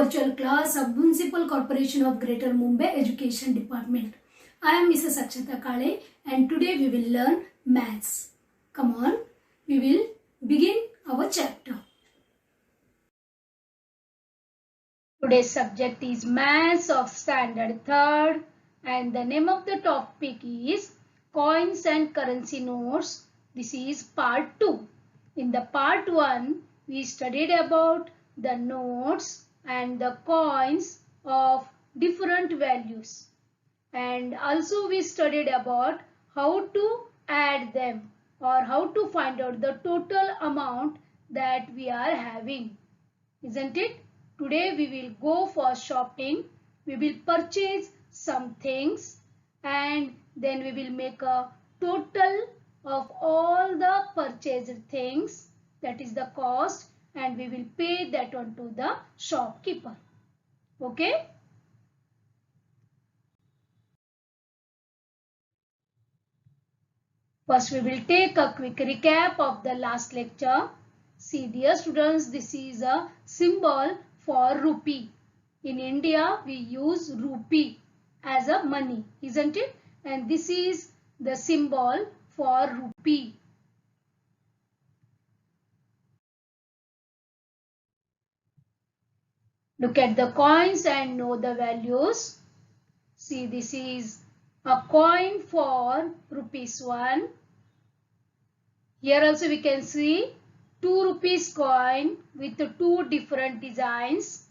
virtual class of Municipal Corporation of Greater Mumbai Education Department. I am Mrs. Akshata Kale and today we will learn maths. Come on, we will begin our chapter. Today's subject is Maths of Standard 3rd and the name of the topic is Coins and Currency Notes. This is part 2. In the part 1, we studied about the notes and the coins of different values. And also we studied about how to add them or how to find out the total amount that we are having. Isn't it? Today we will go for shopping. We will purchase some things and then we will make a total of all the purchased things, that is the cost, and we will pay that one to the shopkeeper. Okay? First we will take a quick recap of the last lecture. See dear students, this is a symbol for rupee. In India we use rupee as a money, isn't it? And this is the symbol for rupee. Look at the coins and know the values. See, this is a coin for rupees 1. Here also we can see 2 rupees coin with 2 different designs.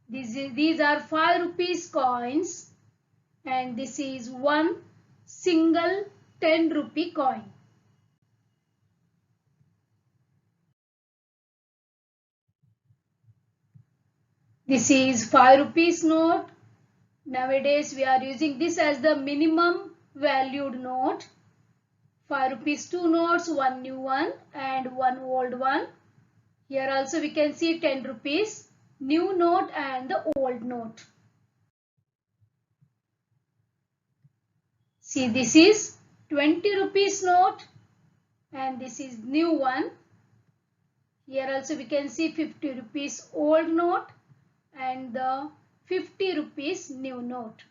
These are 5 rupees coins and this is one single 10 rupee coin. This is 5 rupees note. Nowadays we are using this as the minimum valued note. 5 rupees 2 notes, one new one and one old one. Here also we can see 10 rupees new note and the old note. See, this is 20 rupees note and this is new one. Here also we can see 50 rupees old note and the 50 rupees new note.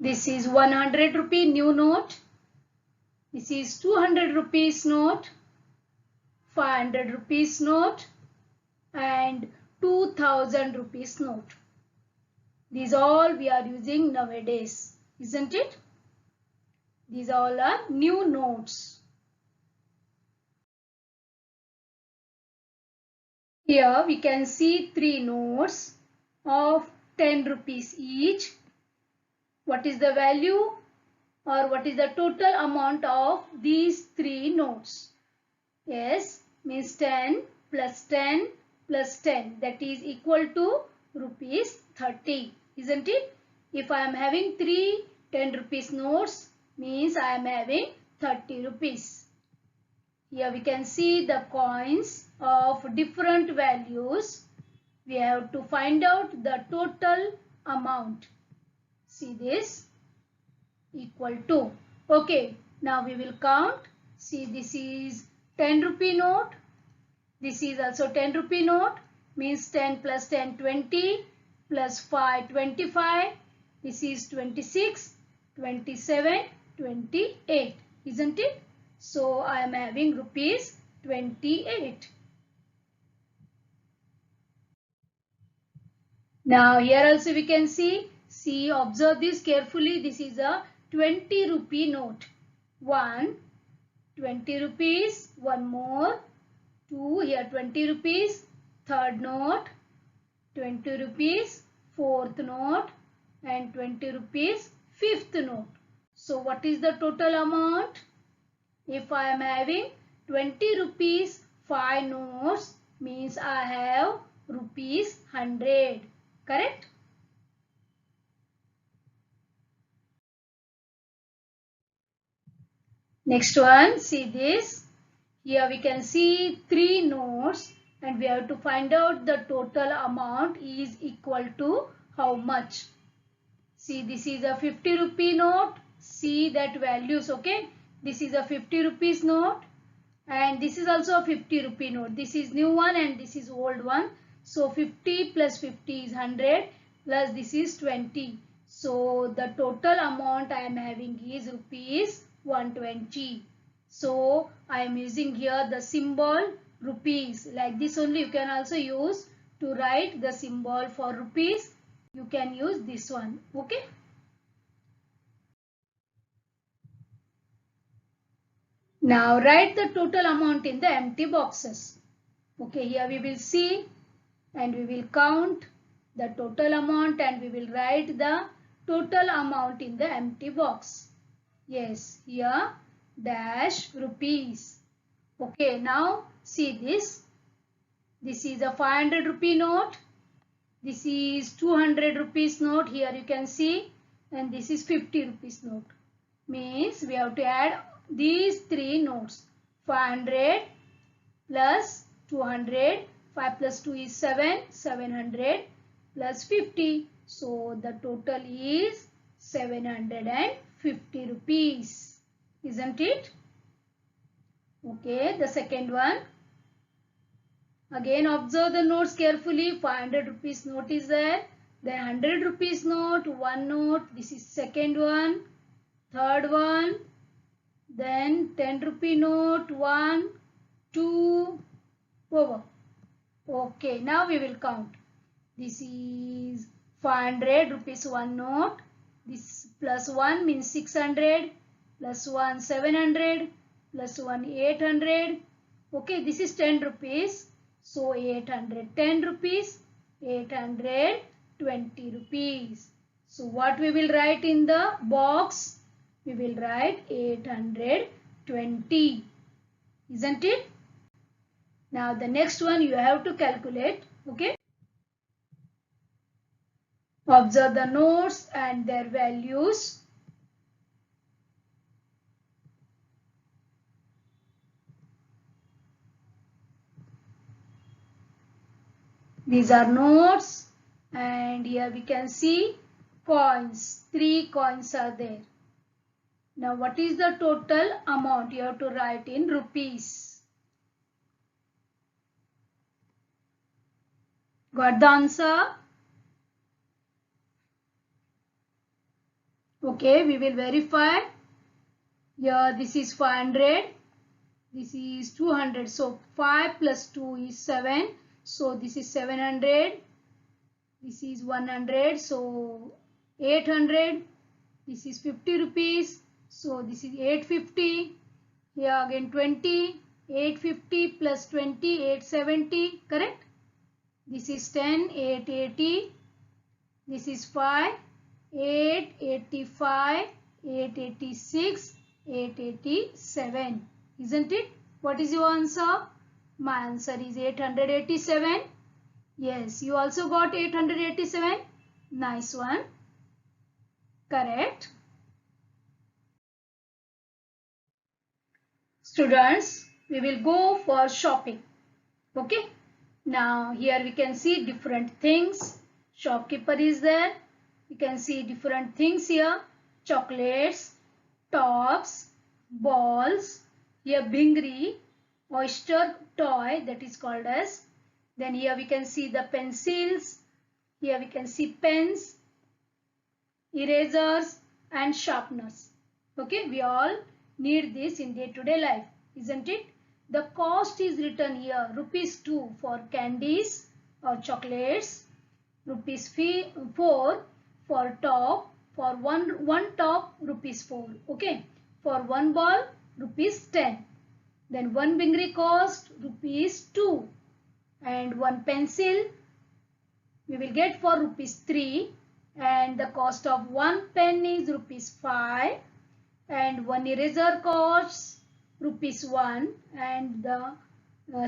This is 100 rupee new note. This is 200 rupees note, 500 rupees note and 2000 rupees note. These all we are using nowadays, isn't it? These all are new notes. Here we can see 3 notes of 10 rupees each. What is the value or what is the total amount of these 3 notes? Yes, means 10 plus 10 plus 10, that is equal to rupees 30, isn't it? If I am having 3 10 rupees notes, means I am having 30 rupees. Here we can see the coins of different values. We have to find out the total amount. See this, equal to. Okay, now we will count. See, this is 10 rupee note. This is also 10 rupee note. Means 10 plus 10, 20. Plus 5, 25. This is 26, 27, 28. Isn't it? So, I am having rupees 28. Now, here also we can see. See, observe this carefully. This is a 20 rupee note. 1, 20 rupees. One more. 2, here 20 rupees. Third note. 20 rupees. Fourth note. And 20 rupees. Fifth note. So, what is the total amount? If I am having 20 rupees 5 notes, means I have rupees 100. Correct? Next one, see this. Here we can see 3 notes and we have to find out the total amount is equal to how much. See, this is a 50 rupee note. See that values, okay. This is a 50 rupees note and this is also a 50 rupee note. This is new one and this is old one. So 50 plus 50 is 100 plus this is 20. So the total amount I am having is rupees 120. So I am using here the symbol rupees. Like this only you can also use to write the symbol for rupees. You can use this one. Okay. Now write the total amount in the empty boxes. Okay, here we will see and we will count the total amount and we will write the total amount in the empty box. Yes, here dash rupees. Okay, now see this. This is a 500 rupee note. This is 200 rupees note. Here you can see. And this is 50 rupees note. Means we have to add these three notes. 500 plus 200. 5 plus 2 is 7. 700 plus 50. So the total is 750 rupees. Isn't it? Okay, the second one. Again observe the notes carefully. 500 rupees note is there. Then 100 rupees note, one note. This is second one. Third one. Then 10 rupee note, 1, 2, over. Okay, now we will count. This is 500 rupees one note. This plus 1 means 600. Plus 1 700. Plus 1 800. Okay, this is 10 rupees. So 810 rupees. 820 rupees. So what we will write in the box? We will write 820. Isn't it? Now the next one you have to calculate. Okay. Observe the notes and their values. These are notes and here we can see coins. 3 coins are there. Now what is the total amount? You have to write in rupees. Got the answer? Okay, we will verify. Here this is 500. This is 200. So 5 plus 2 is 7. So this is 700. This is 100. So 800. This is 50 rupees. So this is 850. Here again 20. 850 plus 20, 870. Correct? This is 10, 880. This is 5, 885, 886, 887. Isn't it? What is your answer? My answer is 887. Yes, you also got 887. Nice one. Correct. Students, we will go for shopping. Okay. Now here we can see different things. Shopkeeper is there. You can see different things here. Chocolates, tops, balls. Here Bingri, oyster toy, that is called as. Then here we can see the pencils. Here we can see pens, erasers and sharpeners. Okay, we all need this in day-to-day life, isn't it? The cost is written here, rupees 2 for candies or chocolates, rupees 4 for top, for one top rupees 4. Okay, for one ball rupees 10. Then one bingri cost rupees 2 and one pencil we will get for rupees 3 and the cost of one pen is rupees 5 and one eraser costs rupees 1 and the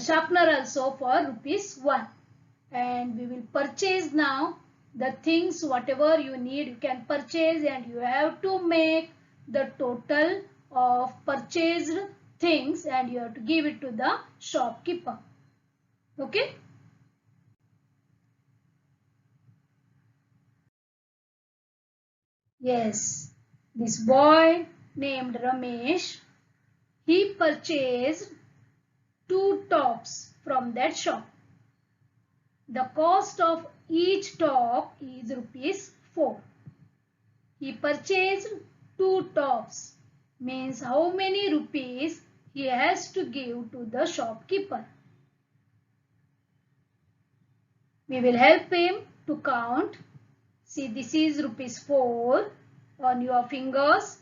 sharpener also for rupees 1. And we will purchase now the things whatever you need you can purchase and you have to make the total of purchased things and you have to give it to the shopkeeper. Okay. Yes, this boy named Ramesh he purchased 2 tops from that shop. The cost of each top is rupees 4. He purchased 2 tops means how many rupees he has to give to the shopkeeper. We will help him to count. See, this is rupees 4 on your fingers,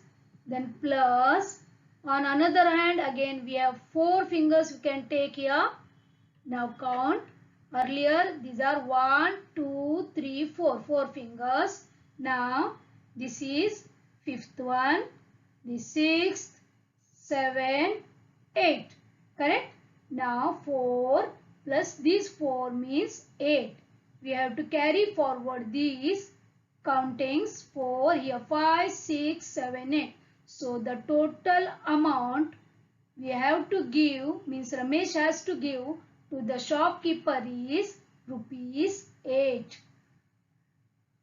then plus. On another hand, again we have 4 fingers we can take here. Now count. Earlier these are 1, 2, 3, 4. 4 fingers. Now this is 5th one, the 6th, 7, 8. Correct? Now 4 plus these 4 means 8. We have to carry forward these countings. 4 here, 5, 6, 7, 8. So the total amount we have to give means Ramesh has to give to the shopkeeper is rupees 8.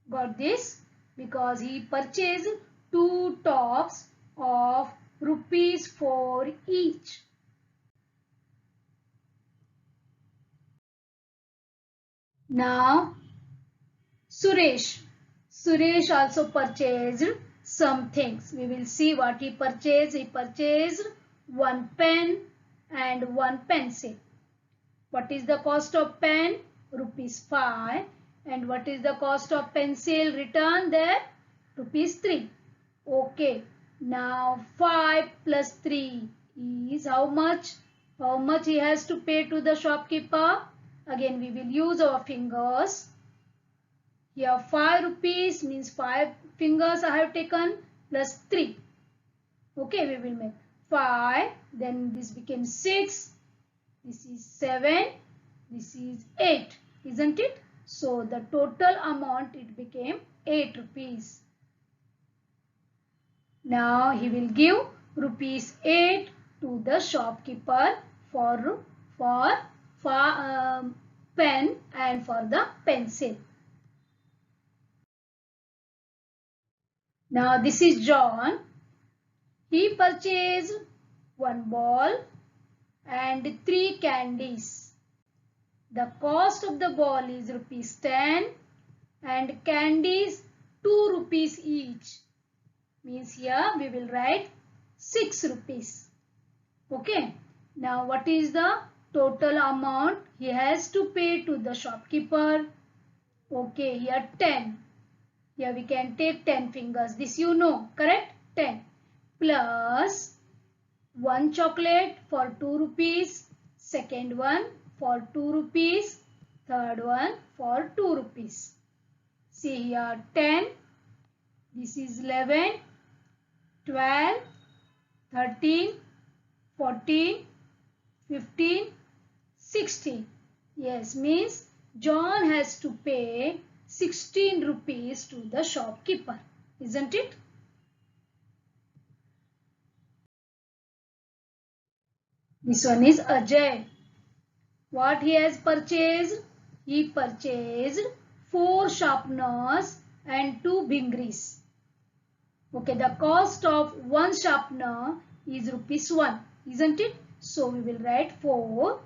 Got this? Because he purchased 2 tops of rupees 4 each. Now Suresh also purchased some things. We will see what he purchased. He purchased 1 pen and 1 pencil. What is the cost of pen? Rupees 5. And what is the cost of pencil written there? Rupees 3. Okay. Now 5 plus 3 is how much? How much he has to pay to the shopkeeper? Again we will use our fingers. Here 5 rupees means 5 fingers I have taken plus 3. Okay, we will make 5. Then this became 6. This is 7. This is 8. Isn't it? So the total amount it became 8 rupees. Now he will give rupees 8 to the shopkeeper for pen and for the pencil. Now this is John. He purchased 1 ball and 3 candies. The cost of the ball is rupees 10 and candies 2 rupees each. Means here we will write 6 rupees. Okay. Now what is the total amount he has to pay to the shopkeeper? Okay, here 10. Here we can take 10 fingers. This you know, correct? 10 plus 1 chocolate for 2 rupees. Second one for 2 rupees. Third one for 2 rupees. See here 10. This is 11, 12, 13, 14, 15, 16. Yes, means John has to pay 16 rupees to the shopkeeper. Isn't it? This one is Ajay. What he has purchased? He purchased 4 sharpeners and 2 bingris. Okay, the cost of 1 sharpener is rupees 1. Isn't it? So we will write 4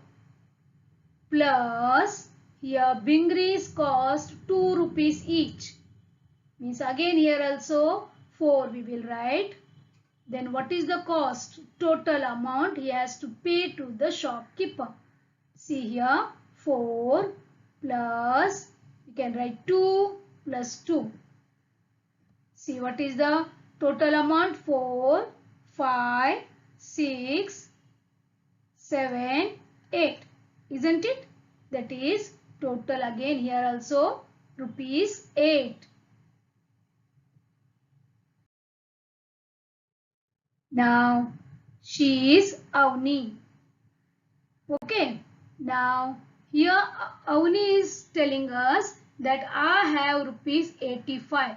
plus here bingris cost 2 rupees each. Means again here also 4 we will write. Then what is the cost? Total amount he has to pay to the shopkeeper. See here 4 plus we can write 2 plus 2. See what is the total amount? 4, 5, 6, 7, 8. Isn't it? That is total again here also rupees 8. Now she is Avni. Okay. Now here Avni is telling us that I have rupees 85.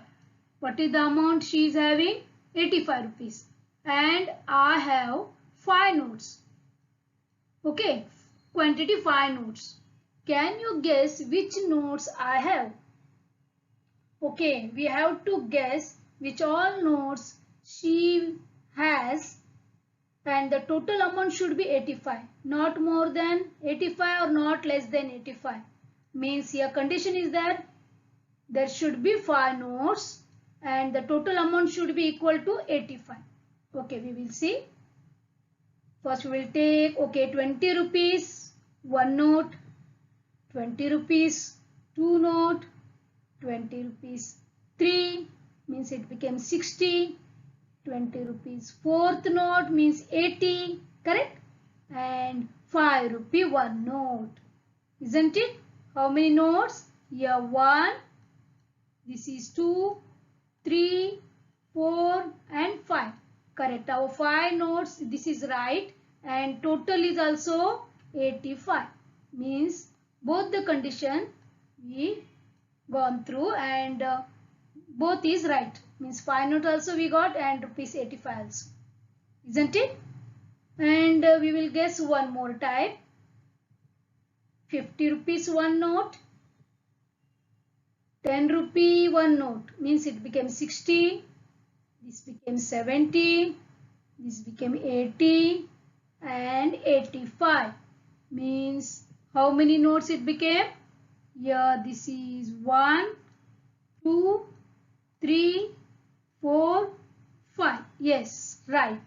What is the amount she is having? 85 rupees. And I have 5 notes. Okay. Quantity 5 notes. Can you guess which notes I have? Okay. We have to guess which all notes she has. and the total amount should be 85, not more than 85 or not less than 85. Means here condition is that there should be 5 notes and the total amount should be equal to 85. Okay, we will see. First we will take 20 rupees 1 note, 20 rupees 2 note, 20 rupees 3 means it became 60, 20 rupees 4th note means 80, correct? And 5 rupee 1 note, isn't it? How many notes? Here 1, this is 2, 3, 4 and 5. Correct. Our 5 notes, this is right, and total is also 85. Means both the condition we gone through and both is right. Means 5 note also we got and rupees 85 also. Isn't it? And we will guess one more type. 50 rupees 1 note. 10 rupee 1 note means it became 60. This became 70. This became 80 and 85. Means how many notes it became? Here this is 1, 2, 3, 4, 5. Yes, right.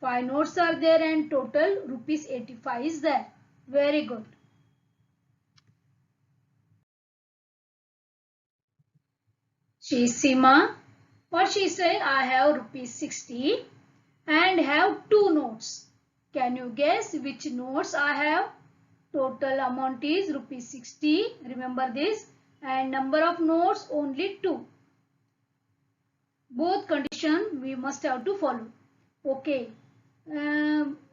5 notes are there and total rupees 85 is there. Very good. She is Sima. What she said, I have rupees 60 and have 2 notes. Can you guess which notes I have? Total amount is rupees 60. Remember this. And number of notes only 2. Both conditions we must have to follow. Okay.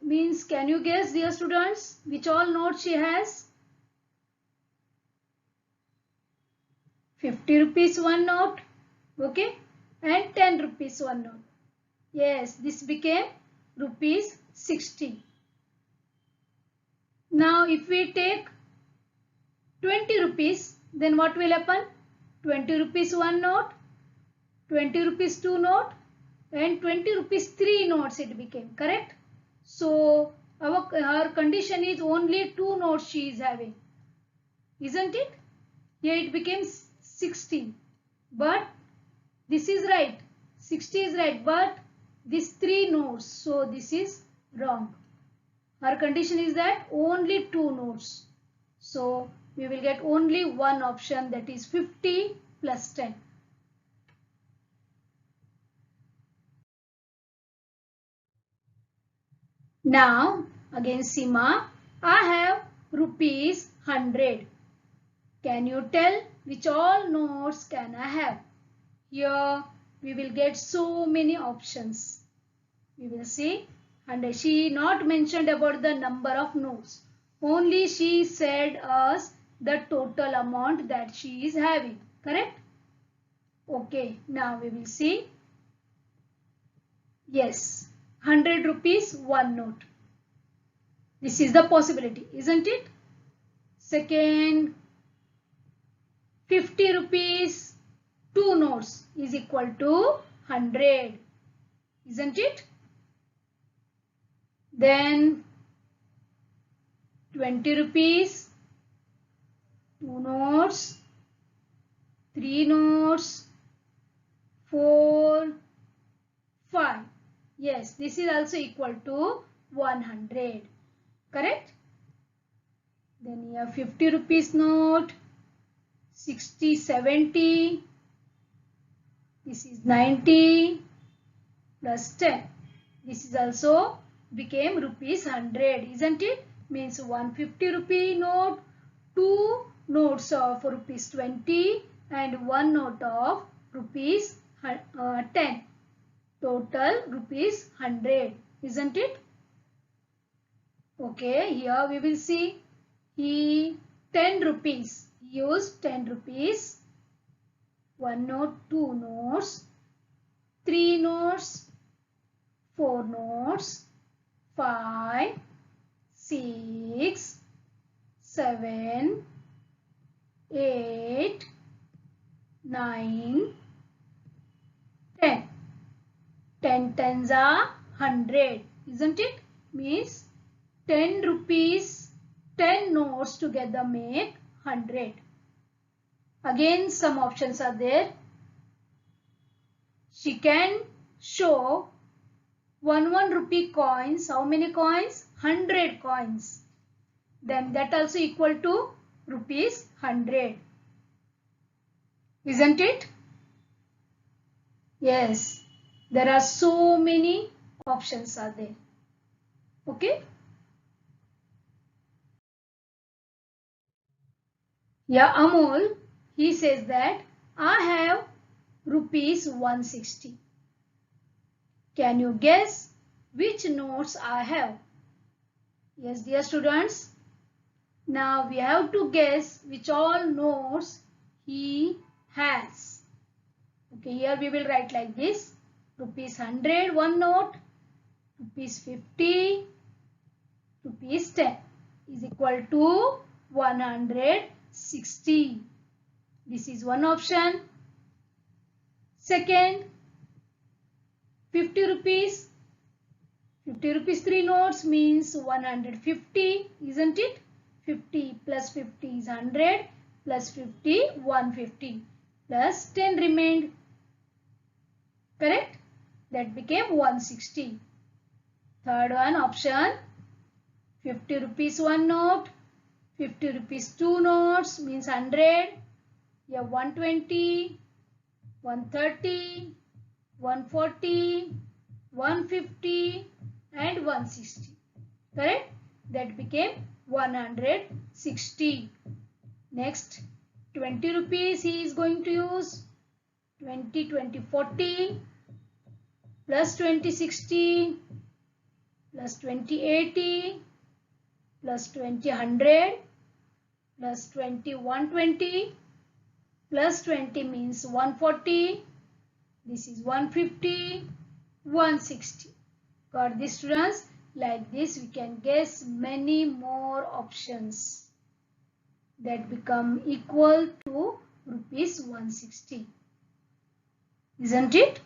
Means can you guess, dear students, which all notes she has? 50 rupees 1 note. Okay. And 10 rupees 1 note. Yes, this became rupees 60. Now if we take 20 rupees, then what will happen? 20 rupees 1 note, 20 rupees 2 note and 20 rupees 3 notes it became, correct? So her condition is only 2 notes she is having, isn't it? Here it became 60, but this is right, 60 is right, but this 3 notes, so this is wrong. Our condition is that only 2 notes. So we will get only one option, that is 50 plus 10. Now again Sima, I have rupees 100. Can you tell which all notes can I have? Here we will get so many options. We will see. And she not mentioned about the number of notes. Only she said us the total amount that she is having. Correct? Okay. Now we will see. Yes. 100 rupees 1 note. This is the possibility, isn't it? Second, 50 rupees 2 notes is equal to 100. Isn't it? Then 20 rupees 2 notes, 3 notes, 4, 5. Yes, this is also equal to 100. Correct? Then here 50 rupees note, 60, 70. This is 90 plus 10. This is also became rupees 100, isn't it? Means 150 rupee note, 2 notes of rupees 20 and 1 note of rupees 10. Total rupees 100, isn't it? Okay, here we will see he 10 rupees. He used 10 rupees. 1 note, 2 notes, 3 notes, 4 notes, 5, 6, 7, 8, 9, 10. 10 tens are 100. isn't it? Means 10 rupees, 10 notes together make 100. Again some options are there. She can show 1 rupee coins. How many coins? 100 coins. Then that also equal to rupees 100. Isn't it? Yes. There are so many options are there. Okay. Yeah, Amol, he says that I have rupees 160. Can you guess which notes I have? Yes, dear students. Now we have to guess which all notes he has. Okay, here we will write like this. Rupees 100, one note. Rupees 50, rupees 10 is equal to 160. This is one option. Second, 50 rupees. 50 rupees 3 notes means 150, isn't it? 50 plus 50 is 100 plus 50, 150 plus 10 remained. Correct? That became 160. Third one option, 50 rupees 1 note, 50 rupees 2 notes means 100. Yeah, 120, 130, 140, 150 and 160. Correct? That became 160. Next, 20 rupees he is going to use. 20, 20, 40 plus 20, 60 plus 20, 80 plus 20, 100 plus 20, 120 plus 20 means 140. This is 150, 160. Got this, students? Like this we can guess many more options that become equal to rupees 160. Isn't it?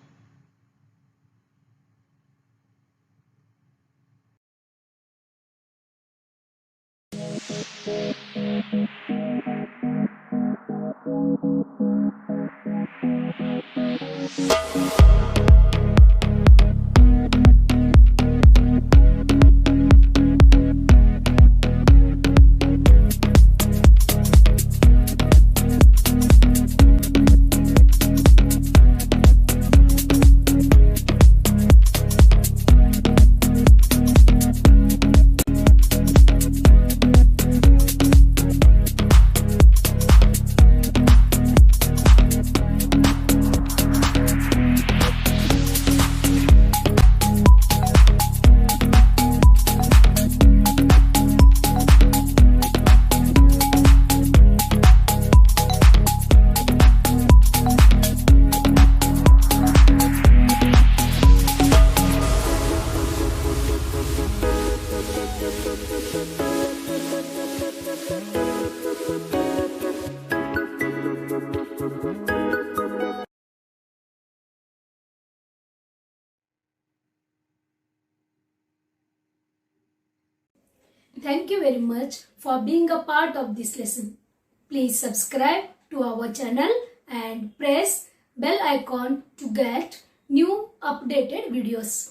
Thank you very much for being a part of this lesson. Please subscribe to our channel and press bell icon to get new updated videos.